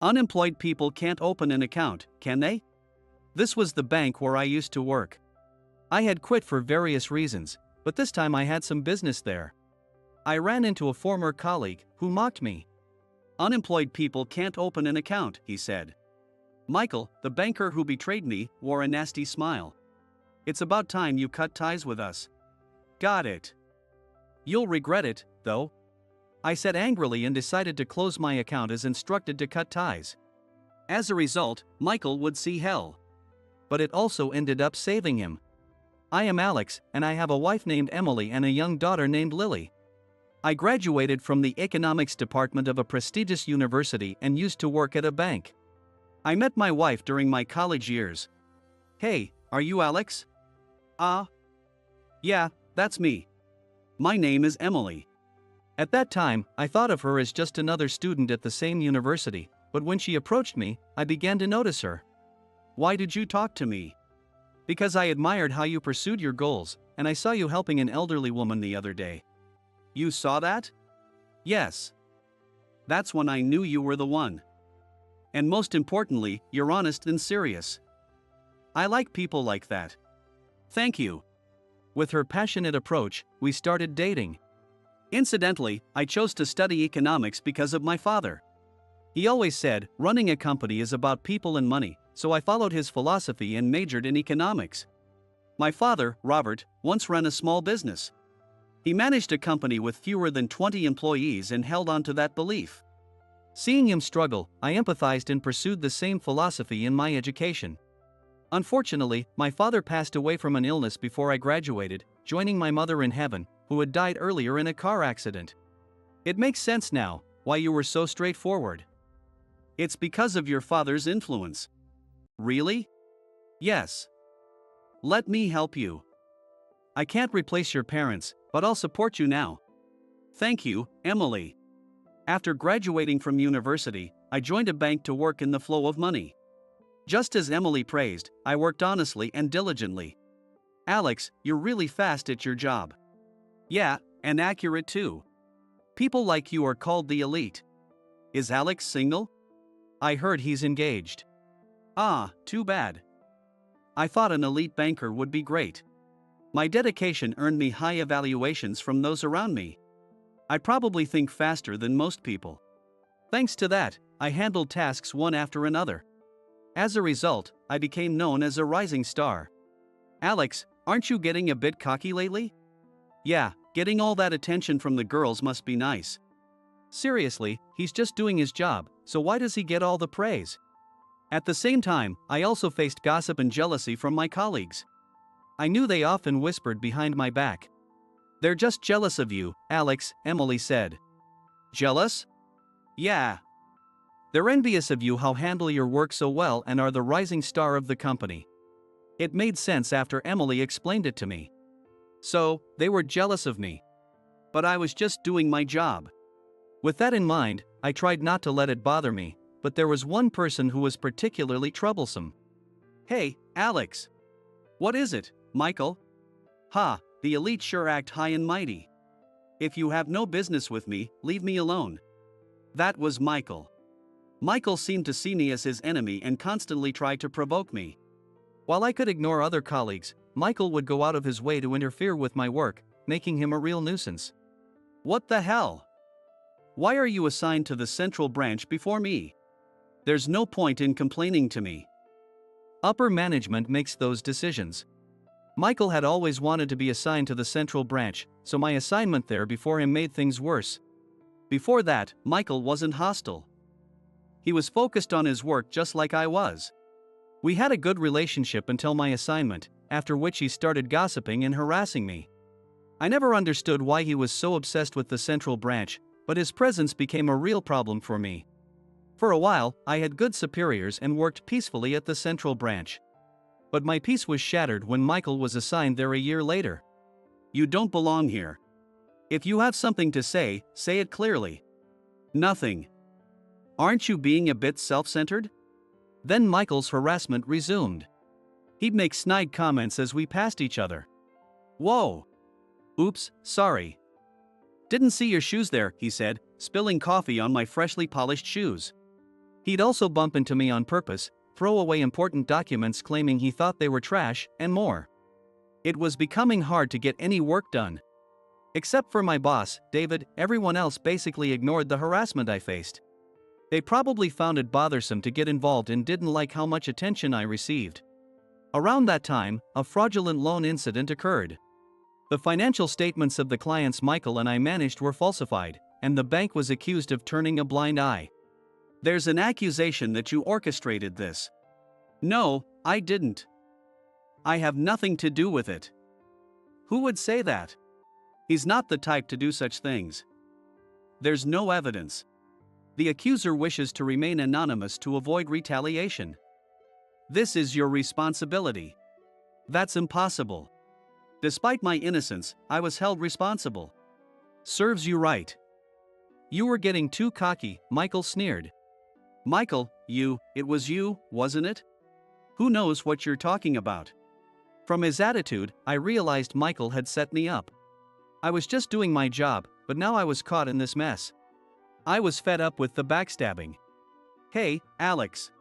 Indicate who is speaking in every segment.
Speaker 1: Unemployed people can't open an account, can they? This was the bank where I used to work. I had quit for various reasons, but this time I had some business there. I ran into a former colleague who mocked me. Unemployed people can't open an account, he said. Michael, the banker who betrayed me, wore a nasty smile. It's about time you cut ties with us. Got it. You'll regret it, though. I said angrily and decided to close my account as instructed to cut ties. As a result, Michael would see hell. But it also ended up saving him. I am Alex, and I have a wife named Emily and a young daughter named Lily. I graduated from the economics department of a prestigious university and used to work at a bank. I met my wife during my college years. Hey, are you Alex? Yeah, that's me. My name is Emily. At that time, I thought of her as just another student at the same university, but when she approached me, I began to notice her. Why did you talk to me? Because I admired how you pursued your goals, and I saw you helping an elderly woman the other day. You saw that? Yes. That's when I knew you were the one. And most importantly, you're honest and serious. I like people like that. Thank you. With her passionate approach, we started dating. Incidentally, I chose to study economics because of my father. He always said, running a company is about people and money, so I followed his philosophy and majored in economics. My father, Robert, once ran a small business. He managed a company with fewer than 20 employees and held on to that belief. Seeing him struggle, I empathized and pursued the same philosophy in my education. Unfortunately, my father passed away from an illness before I graduated, joining my mother in heaven, who had died earlier in a car accident. It makes sense now why you were so straightforward. It's because of your father's influence. Really? Yes. Let me help you. I can't replace your parents, but I'll support you now. Thank you, Emily. After graduating from university, I joined a bank to work in the flow of money. Just as Emily praised, I worked honestly and diligently. Alex, you're really fast at your job. Yeah, and accurate too. People like you are called the elite. Is Alex single? I heard he's engaged. Ah, too bad. I thought an elite banker would be great. My dedication earned me high evaluations from those around me. I probably think faster than most people. Thanks to that, I handled tasks one after another. As a result, I became known as a rising star. Alex, aren't you getting a bit cocky lately? Yeah, getting all that attention from the girls must be nice. Seriously, he's just doing his job, so why does he get all the praise? At the same time, I also faced gossip and jealousy from my colleagues. I knew they often whispered behind my back. They're just jealous of you, Alex, Emily said. Jealous? Yeah. They're envious of you how handle your work so well and are the rising star of the company. It made sense after Emily explained it to me. So, they were jealous of me. But I was just doing my job. With that in mind, I tried not to let it bother me, but there was one person who was particularly troublesome. Hey, Alex. What is it, Michael? Ha, the elite sure act high and mighty. If you have no business with me, leave me alone. That was Michael. Michael seemed to see me as his enemy and constantly tried to provoke me. While I could ignore other colleagues, Michael would go out of his way to interfere with my work, making him a real nuisance. What the hell? Why are you assigned to the central branch before me? There's no point in complaining to me. Upper management makes those decisions. Michael had always wanted to be assigned to the central branch, so my assignment there before him made things worse. Before that, Michael wasn't hostile. He was focused on his work just like I was. We had a good relationship until my assignment, after which he started gossiping and harassing me. I never understood why he was so obsessed with the central branch, but his presence became a real problem for me. For a while, I had good superiors and worked peacefully at the central branch. But my peace was shattered when Michael was assigned there a year later. You don't belong here. If you have something to say it clearly. Nothing. Aren't you being a bit self-centered? Then Michael's harassment resumed. He'd make snide comments as we passed each other. Whoa. Oops, sorry. Didn't see your shoes there, he said, spilling coffee on my freshly polished shoes. He'd also bump into me on purpose, throw away important documents claiming he thought they were trash, and more. It was becoming hard to get any work done. Except for my boss, David, everyone else basically ignored the harassment I faced. They probably found it bothersome to get involved and didn't like how much attention I received. Around that time, a fraudulent loan incident occurred. The financial statements of the clients Michael and I managed were falsified, and the bank was accused of turning a blind eye. There's an accusation that you orchestrated this. No, I didn't. I have nothing to do with it. Who would say that? He's not the type to do such things. There's no evidence. The accuser wishes to remain anonymous to avoid retaliation. This is your responsibility. That's impossible. Despite my innocence, I was held responsible. Serves you right. You were getting too cocky, Michael sneered. Michael, it was you, wasn't it? Who knows what you're talking about? From his attitude, I realized Michael had set me up. I was just doing my job, but now I was caught in this mess. I was fed up with the backstabbing. Hey, Alex.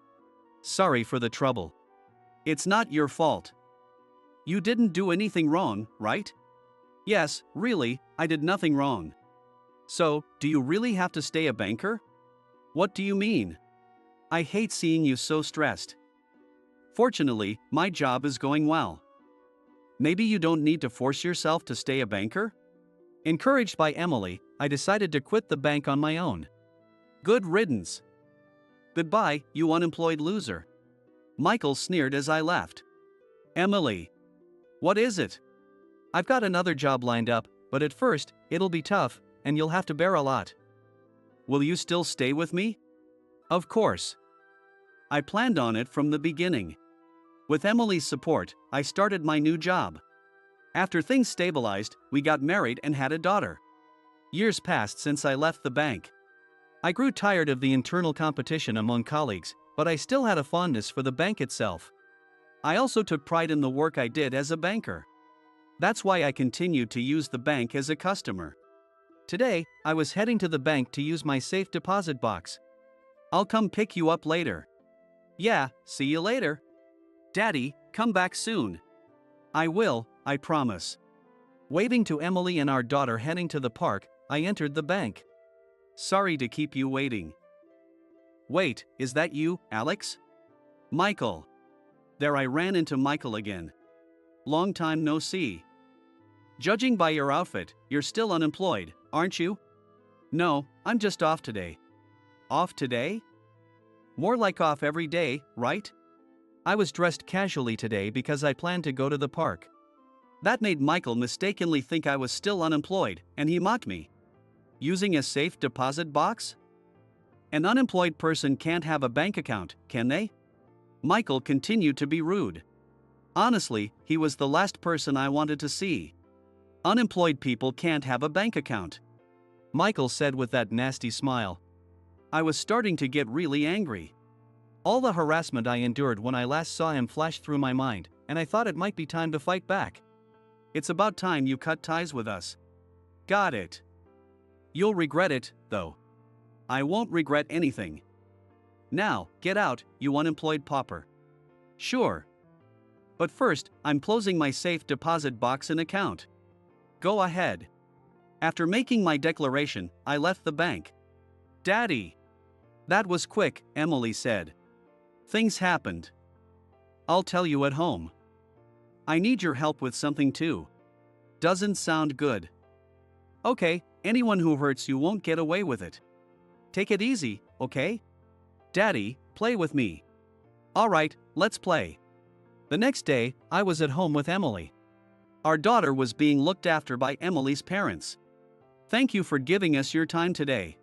Speaker 1: Sorry for the trouble. It's not your fault. You didn't do anything wrong, right? Yes, really, I did nothing wrong. So, do you really have to stay a banker? What do you mean? I hate seeing you so stressed. Fortunately, my job is going well. Maybe you don't need to force yourself to stay a banker? Encouraged by Emily, I decided to quit the bank on my own. Good riddance. Goodbye, you unemployed loser. Michael sneered as I left. Emily. What is it? I've got another job lined up, but at first, it'll be tough, and you'll have to bear a lot. Will you still stay with me? Of course. I planned on it from the beginning. With Emily's support, I started my new job. After things stabilized, we got married and had a daughter. Years passed since I left the bank. I grew tired of the internal competition among colleagues, but I still had a fondness for the bank itself. I also took pride in the work I did as a banker. That's why I continued to use the bank as a customer. Today, I was heading to the bank to use my safe deposit box. I'll come pick you up later. Yeah, see you later. Daddy, come back soon. I will, I promise. Waving to Emily and our daughter heading to the park, I entered the bank. Sorry to keep you waiting. Wait, is that you, Alex? Michael. There, I ran into Michael again. Long time no see. Judging by your outfit, you're still unemployed, aren't you? No, I'm just off today. Off today? More like off every day, right? I was dressed casually today because I planned to go to the park. That made Michael mistakenly think I was still unemployed, and he mocked me. Using a safe deposit box? An unemployed person can't have a bank account, can they? Michael continued to be rude. Honestly, he was the last person I wanted to see. Unemployed people can't have a bank account, Michael said with that nasty smile. I was starting to get really angry. All the harassment I endured when I last saw him flashed through my mind, and I thought it might be time to fight back. It's about time you cut ties with us. Got it. You'll regret it, though. I won't regret anything. Now, get out, you unemployed pauper. Sure. But first, I'm closing my safe deposit box and account. Go ahead. After making my declaration, I left the bank. Daddy. That was quick, Emily said. Things happened. I'll tell you at home. I need your help with something too. Doesn't sound good. Okay, anyone who hurts you won't get away with it. Take it easy, okay? Daddy, play with me. Alright, let's play. The next day, I was at home with Emily. Our daughter was being looked after by Emily's parents. Thank you for giving us your time today.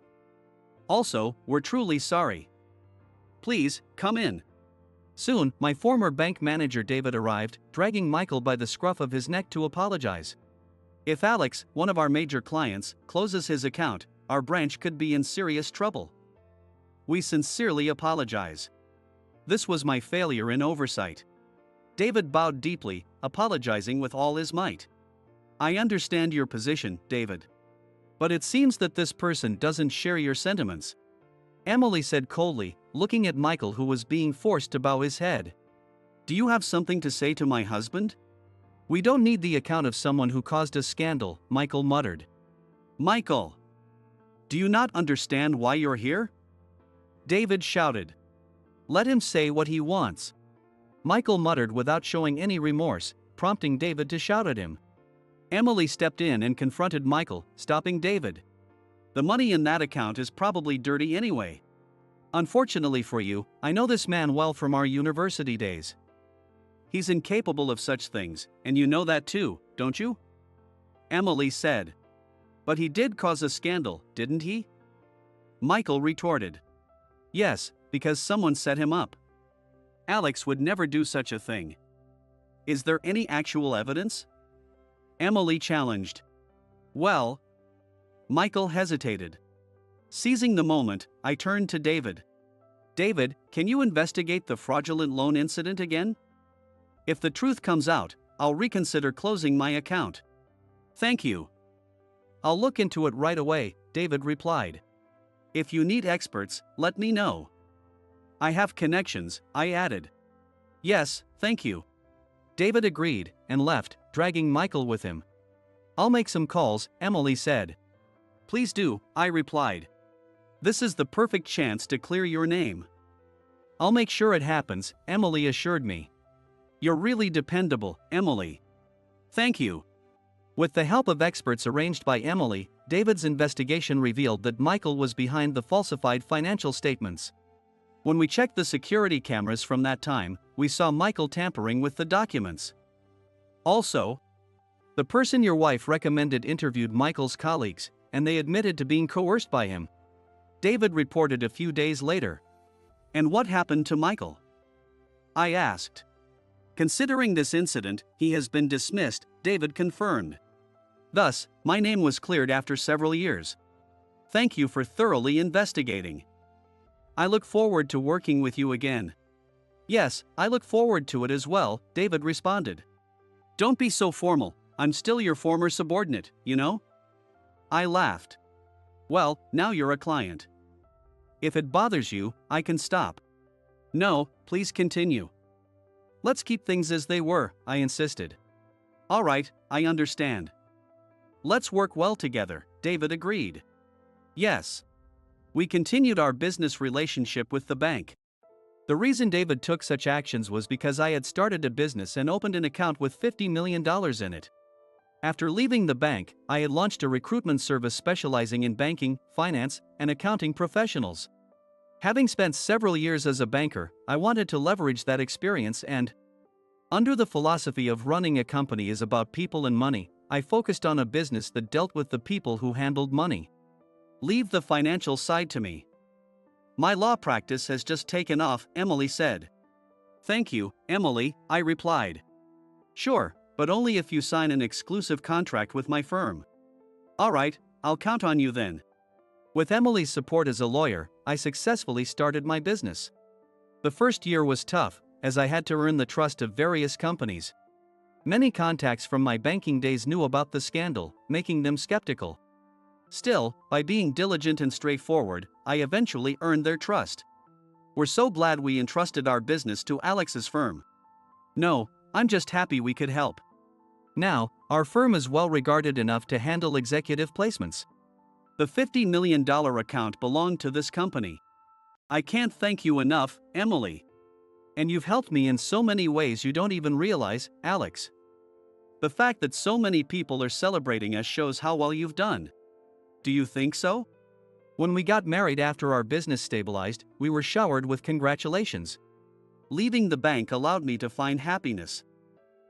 Speaker 1: Also, we're truly sorry. Please, come in. Soon, my former bank manager David arrived, dragging Michael by the scruff of his neck to apologize. If Alex, one of our major clients, closes his account, our branch could be in serious trouble. We sincerely apologize. This was my failure in oversight. David bowed deeply, apologizing with all his might. I understand your position, David. But it seems that this person doesn't share your sentiments. Emily said coldly, looking at Michael, who was being forced to bow his head. Do you have something to say to my husband? We don't need the account of someone who caused a scandal, Michael muttered. Michael! Do you not understand why you're here? David shouted. Let him say what he wants. Michael muttered without showing any remorse, prompting David to shout at him. Emily stepped in and confronted Michael, stopping David. The money in that account is probably dirty anyway. Unfortunately for you, I know this man well from our university days. He's incapable of such things, and you know that too, don't you? Emily said. But he did cause a scandal, didn't he? Michael retorted. Yes, because someone set him up. Alex would never do such a thing. Is there any actual evidence? Emily challenged. Well, Michael hesitated. Seizing the moment, I turned to David. David, can you investigate the fraudulent loan incident again? If the truth comes out, I'll reconsider closing my account. Thank you. I'll look into it right away, David replied. If you need experts, let me know. I have connections, I added. Yes, thank you. David agreed and left, dragging Michael with him. I'll make some calls, Emily said. Please do, I replied. This is the perfect chance to clear your name. I'll make sure it happens, Emily assured me. You're really dependable, Emily. Thank you. With the help of experts arranged by Emily, David's investigation revealed that Michael was behind the falsified financial statements. When we checked the security cameras from that time, we saw Michael tampering with the documents. Also, the person your wife recommended interviewed Michael's colleagues, and they admitted to being coerced by him. David reported a few days later. And what happened to Michael? I asked. Considering this incident, he has been dismissed, David confirmed. Thus, my name was cleared after several years. Thank you for thoroughly investigating. I look forward to working with you again. Yes, I look forward to it as well, David responded. Don't be so formal, I'm still your former subordinate, you know? I laughed. Well, now you're a client. If it bothers you, I can stop. No, please continue. Let's keep things as they were, I insisted. All right, I understand. Let's work well together, David agreed. Yes. We continued our business relationship with the bank. The reason David took such actions was because I had started a business and opened an account with $50 million in it. After leaving the bank, I had launched a recruitment service specializing in banking, finance, and accounting professionals. Having spent several years as a banker, I wanted to leverage that experience and, under the philosophy of running a company is about people and money, I focused on a business that dealt with the people who handled money. Leave the financial side to me. My law practice has just taken off, Emily said. Thank you, Emily, I replied. Sure, but only if you sign an exclusive contract with my firm. All right, I'll count on you then. With Emily's support as a lawyer, I successfully started my business. The first year was tough, as I had to earn the trust of various companies. Many contacts from my banking days knew about the scandal, making them skeptical. Still, by being diligent and straightforward, I eventually earned their trust. We're so glad we entrusted our business to Alex's firm. No, I'm just happy we could help. Now, our firm is well regarded enough to handle executive placements. The $50 million account belonged to this company. I can't thank you enough, Emily. And you've helped me in so many ways you don't even realize, Alex. The fact that so many people are celebrating us shows how well you've done. Do you think so? When we got married after our business stabilized, we were showered with congratulations. Leaving the bank allowed me to find happiness.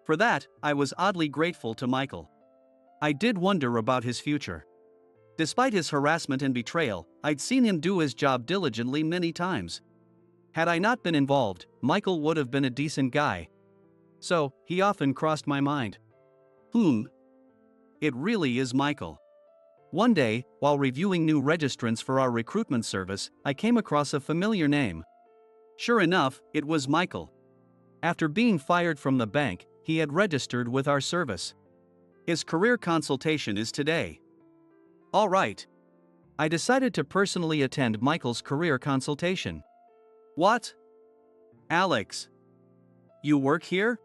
Speaker 1: For that, I was oddly grateful to Michael. I did wonder about his future. Despite his harassment and betrayal, I'd seen him do his job diligently many times. Had I not been involved, Michael would have been a decent guy. So, he often crossed my mind. It really is Michael. One day, while reviewing new registrants for our recruitment service, I came across a familiar name. Sure enough, it was Michael. After being fired from the bank, he had registered with our service. His career consultation is today. All right. I decided to personally attend Michael's career consultation. What? Alex, you work here?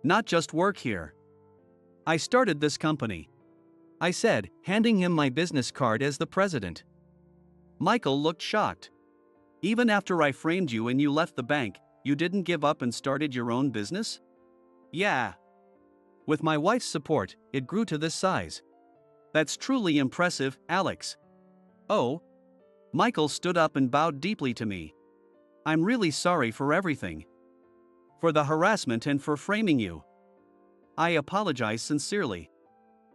Speaker 1: Not just work here. I started this company, I said, handing him my business card as the president. Michael looked shocked. Even after I framed you and you left the bank, you didn't give up and started your own business? Yeah. With my wife's support, it grew to this size. That's truly impressive, Alex. Oh. Michael stood up and bowed deeply to me. I'm really sorry for everything. For the harassment and for framing you. I apologize sincerely.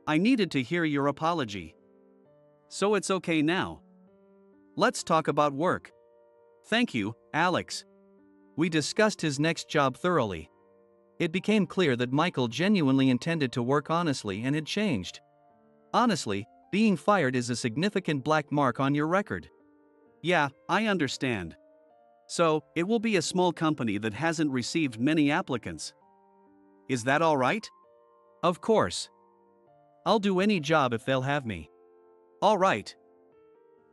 Speaker 1: I needed to hear your apology. So it's okay now. Let's talk about work. Thank you, Alex. We discussed his next job thoroughly. It became clear that Michael genuinely intended to work honestly and had changed. Honestly, being fired is a significant black mark on your record. Yeah, I understand. So, it will be a small company that hasn't received many applicants. Is that all right? Of course. I'll do any job if they'll have me. All right.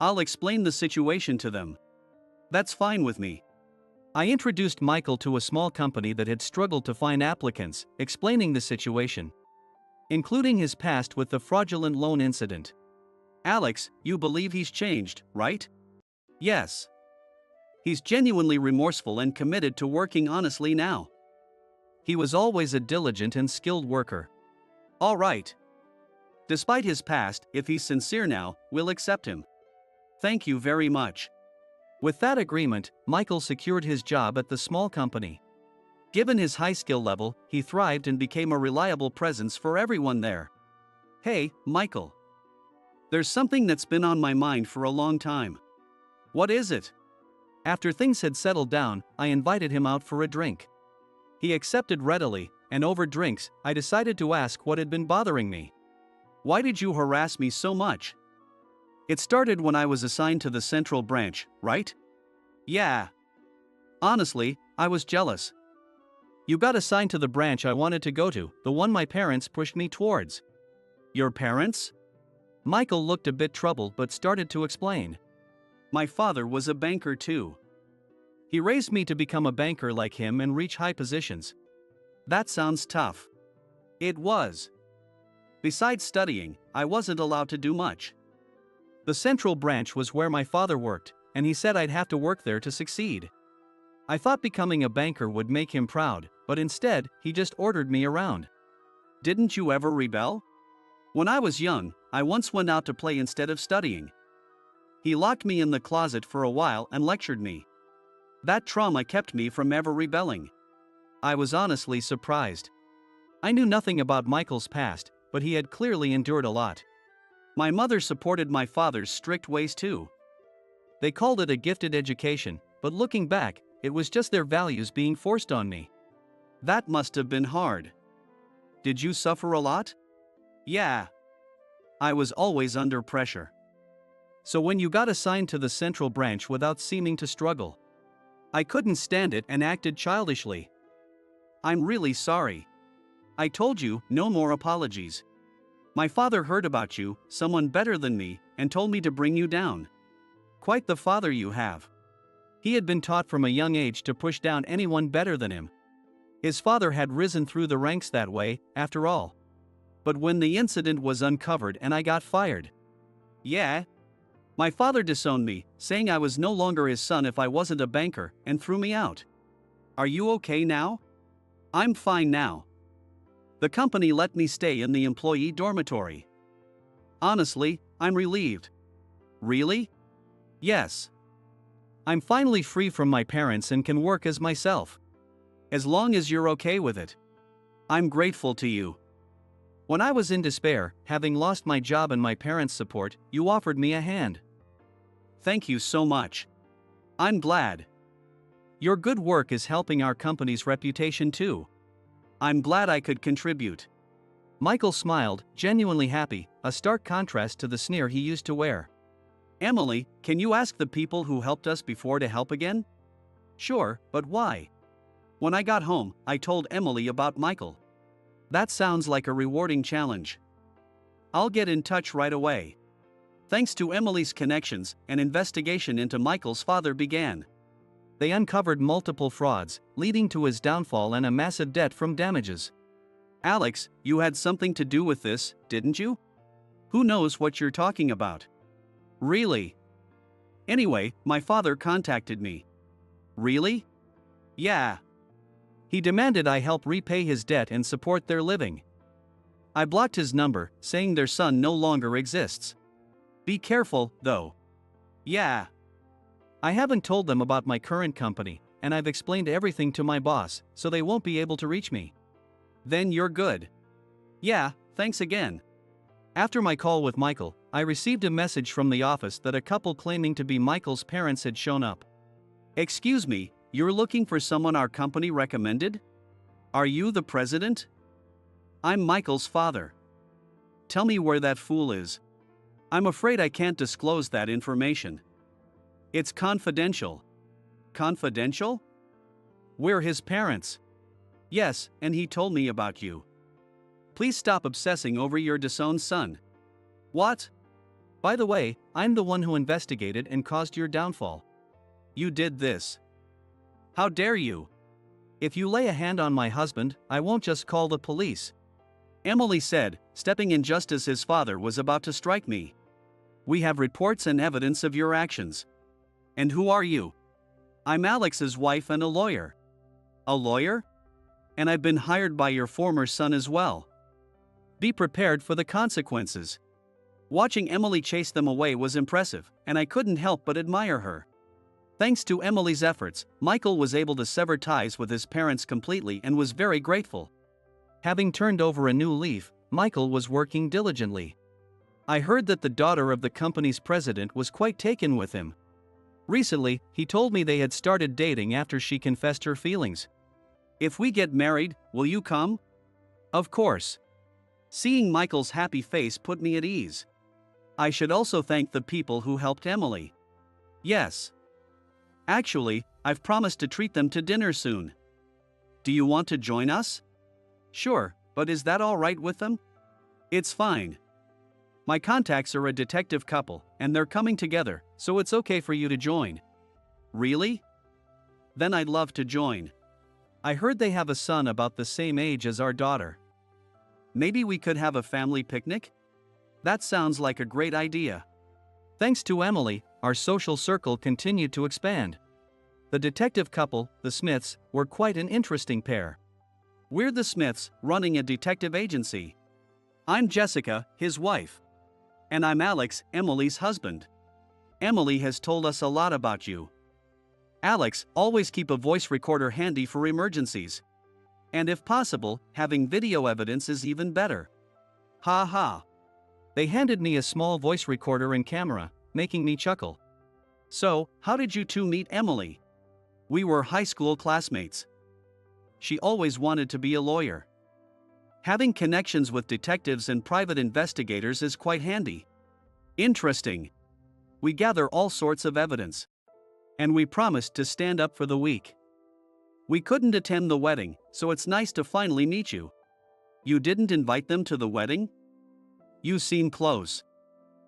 Speaker 1: I'll explain the situation to them. That's fine with me. I introduced Michael to a small company that had struggled to find applicants, explaining the situation, including his past with the fraudulent loan incident. Alex, you believe he's changed, right? Yes. He's genuinely remorseful and committed to working honestly now. He was always a diligent and skilled worker. All right. Despite his past, if he's sincere now, we'll accept him. Thank you very much. With that agreement, Michael secured his job at the small company. Given his high skill level, he thrived and became a reliable presence for everyone there. Hey, Michael. There's something that's been on my mind for a long time. What is it? After things had settled down, I invited him out for a drink. He accepted readily, and over drinks, I decided to ask what had been bothering me. Why did you harass me so much? It started when I was assigned to the central branch, right? Yeah. Honestly, I was jealous. You got assigned to the branch I wanted to go to, the one my parents pushed me towards. Your parents? Michael looked a bit troubled but started to explain. My father was a banker too. He raised me to become a banker like him and reach high positions. That sounds tough. It was. Besides studying, I wasn't allowed to do much. The central branch was where my father worked, and he said I'd have to work there to succeed. I thought becoming a banker would make him proud, but instead, he just ordered me around. Didn't you ever rebel? When I was young, I once went out to play instead of studying. He locked me in the closet for a while and lectured me. That trauma kept me from ever rebelling. I was honestly surprised. I knew nothing about Michael's past, but he had clearly endured a lot. My mother supported my father's strict ways too. They called it a gifted education, but looking back, it was just their values being forced on me. That must have been hard. Did you suffer a lot? Yeah. I was always under pressure. So when you got assigned to the central branch without seeming to struggle, I couldn't stand it and acted childishly. I'm really sorry. I told you, no more apologies. My father heard about you, someone better than me, and told me to bring you down. Quite the father you have. He had been taught from a young age to push down anyone better than him. His father had risen through the ranks that way, after all. But when the incident was uncovered and I got fired. Yeah. My father disowned me, saying I was no longer his son if I wasn't a banker, and threw me out. Are you okay now? I'm fine now. The company let me stay in the employee dormitory. Honestly, I'm relieved. Really? Yes. I'm finally free from my parents and can work as myself. As long as you're okay with it. I'm grateful to you. When I was in despair, having lost my job and my parents' support, you offered me a hand. Thank you so much. I'm glad. Your good work is helping our company's reputation too. I'm glad I could contribute. Michael smiled, genuinely happy, a stark contrast to the sneer he used to wear. Emily, can you ask the people who helped us before to help again? Sure, but why? When I got home, I told Emily about Michael. That sounds like a rewarding challenge. I'll get in touch right away. Thanks to Emily's connections, an investigation into Michael's father began. They uncovered multiple frauds, leading to his downfall and a massive debt from damages. Alex, you had something to do with this, didn't you? Who knows what you're talking about? Really? Anyway, my father contacted me. Really? Yeah. He demanded I help repay his debt and support their living. I blocked his number, saying their son no longer exists. Be careful, though. Yeah. I haven't told them about my current company, and I've explained everything to my boss, so they won't be able to reach me. Then you're good. Yeah, thanks again. After my call with Michael, I received a message from the office that a couple claiming to be Michael's parents had shown up. Excuse me, you're looking for someone our company recommended? Are you the president? I'm Michael's father. Tell me where that fool is. I'm afraid I can't disclose that information. It's confidential. Confidential? We're his parents. Yes, and he told me about you. Please stop obsessing over your disowned son. What? By the way, I'm the one who investigated and caused your downfall. You did this. How dare you? If you lay a hand on my husband, I won't just call the police. Emily said, stepping in just as his father was about to strike me. We have reports and evidence of your actions. And who are you? I'm Alex's wife and a lawyer. A lawyer? And I've been hired by your former son as well. Be prepared for the consequences. Watching Emily chase them away was impressive, and I couldn't help but admire her. Thanks to Emily's efforts, Michael was able to sever ties with his parents completely and was very grateful. Having turned over a new leaf, Michael was working diligently. I heard that the daughter of the company's president was quite taken with him. Recently, he told me they had started dating after she confessed her feelings. If we get married, will you come? Of course. Seeing Michael's happy face put me at ease. I should also thank the people who helped Emily. Yes. Actually, I've promised to treat them to dinner soon. Do you want to join us? Sure, but is that all right with them? It's fine. My contacts are a detective couple, and they're coming together, so it's okay for you to join. Really? Then I'd love to join. I heard they have a son about the same age as our daughter. Maybe we could have a family picnic? That sounds like a great idea. Thanks to Emily, our social circle continued to expand. The detective couple, the Smiths, were quite an interesting pair. We're the Smiths, running a detective agency. I'm Jessica, his wife. And I'm Alex, Emily's husband. Emily has told us a lot about you. Alex, always keep a voice recorder handy for emergencies. And if possible, having video evidence is even better. Ha ha. They handed me a small voice recorder and camera, making me chuckle. So, how did you two meet Emily? We were high school classmates. She always wanted to be a lawyer. Having connections with detectives and private investigators is quite handy. Interesting. We gather all sorts of evidence. And we promised to stand up for the weak. We couldn't attend the wedding, so it's nice to finally meet you. You didn't invite them to the wedding? You seem close.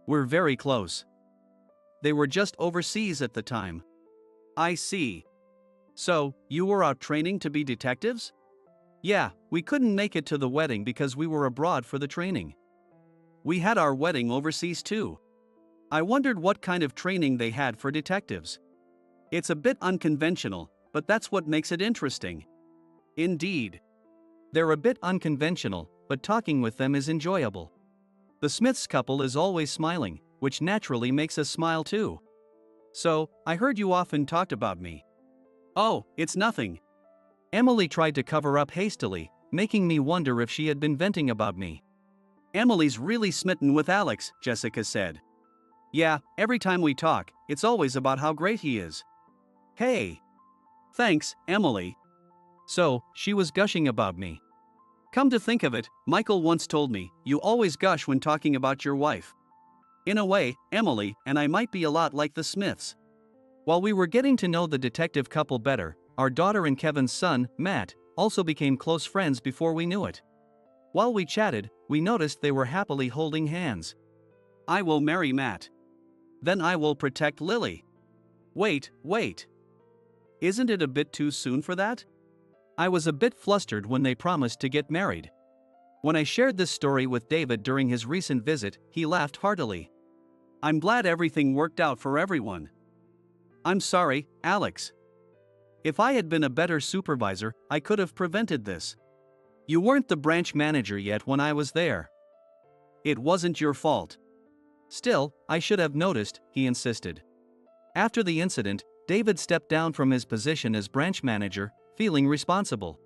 Speaker 1: We're very close. They were just overseas at the time. I see. So, you were out training to be detectives? Yeah, we couldn't make it to the wedding because we were abroad for the training. We had our wedding overseas too. I wondered what kind of training they had for detectives. It's a bit unconventional, but that's what makes it interesting. Indeed. They're a bit unconventional, but talking with them is enjoyable. The Smiths couple is always smiling, which naturally makes us smile too. So, I heard you often talked about me. Oh, it's nothing. Emily tried to cover up hastily, making me wonder if she had been venting about me. Emily's really smitten with Alex, Jessica said. Yeah, every time we talk, it's always about how great he is. Hey. Thanks, Emily. So, she was gushing about me. Come to think of it, Michael once told me, you always gush when talking about your wife. In a way, Emily and I might be a lot like the Smiths. While we were getting to know the detective couple better, our daughter and Kevin's son, Matt, also became close friends before we knew it. While we chatted, we noticed they were happily holding hands. I will marry Matt. Then I will protect Lily. Wait. Isn't it a bit too soon for that? I was a bit flustered when they promised to get married. When I shared this story with David during his recent visit, he laughed heartily. I'm glad everything worked out for everyone. I'm sorry, Alex. If I had been a better supervisor, I could have prevented this. You weren't the branch manager yet when I was there. It wasn't your fault. Still, I should have noticed, he insisted. After the incident, David stepped down from his position as branch manager, feeling responsible.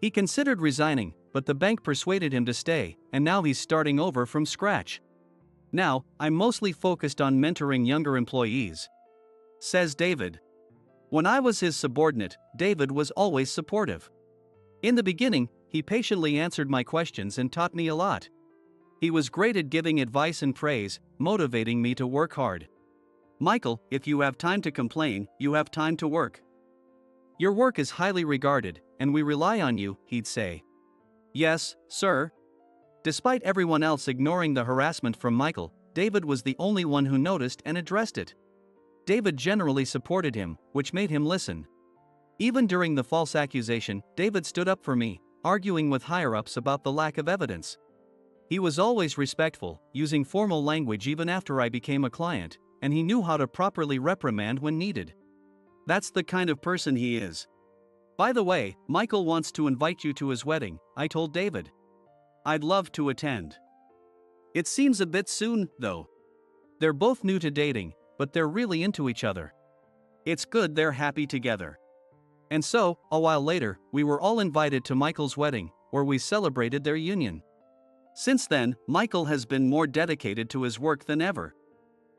Speaker 1: He considered resigning, but the bank persuaded him to stay, and now he's starting over from scratch. Now, I'm mostly focused on mentoring younger employees, says David. When I was his subordinate, David was always supportive. In the beginning, he patiently answered my questions and taught me a lot. He was great at giving advice and praise, motivating me to work hard. Michael, if you have time to complain, you have time to work. Your work is highly regarded, and we rely on you, he'd say. Yes, sir. Despite everyone else ignoring the harassment from Michael, David was the only one who noticed and addressed it. David generally supported him, which made him listen. Even during the false accusation, David stood up for me, arguing with higher-ups about the lack of evidence. He was always respectful, using formal language even after I became a client, and he knew how to properly reprimand when needed. That's the kind of person he is. By the way, Michael wants to invite you to his wedding, I told David. I'd love to attend. It seems a bit soon, though. They're both new to dating, but they're really into each other. It's good they're happy together. And so, a while later, we were all invited to Michael's wedding, where we celebrated their union. Since then, Michael has been more dedicated to his work than ever.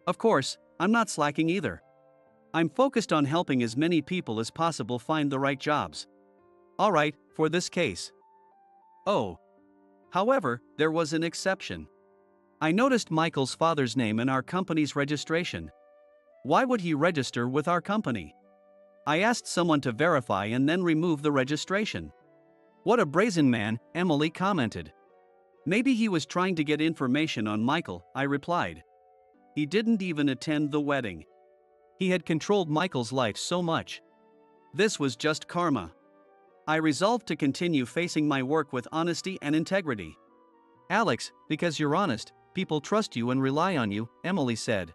Speaker 1: Of course, I'm not slacking either. I'm focused on helping as many people as possible find the right jobs. Alright, for this case. Oh. However, there was an exception. I noticed Michael's father's name in our company's registration. Why would he register with our company? I asked someone to verify and then remove the registration. What a brazen man, Emily commented. Maybe he was trying to get information on Michael, I replied. He didn't even attend the wedding. He had controlled Michael's life so much. This was just karma. I resolved to continue facing my work with honesty and integrity. Alex, because you're honest, people trust you and rely on you, Emily said.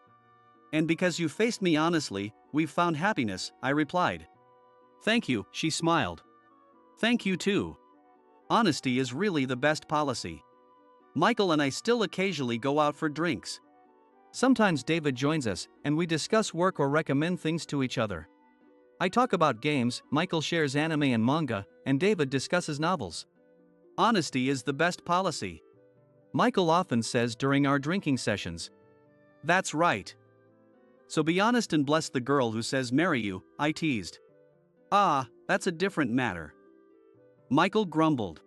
Speaker 1: And because you faced me honestly, we've found happiness, I replied. Thank you, she smiled. Thank you too. Honesty is really the best policy. Michael and I still occasionally go out for drinks. Sometimes David joins us, and we discuss work or recommend things to each other. I talk about games, Michael shares anime and manga, and David discusses novels. Honesty is the best policy. Michael often says during our drinking sessions. That's right. So be honest and bless the girl who says marry you, I teased. Ah, that's a different matter. Michael grumbled.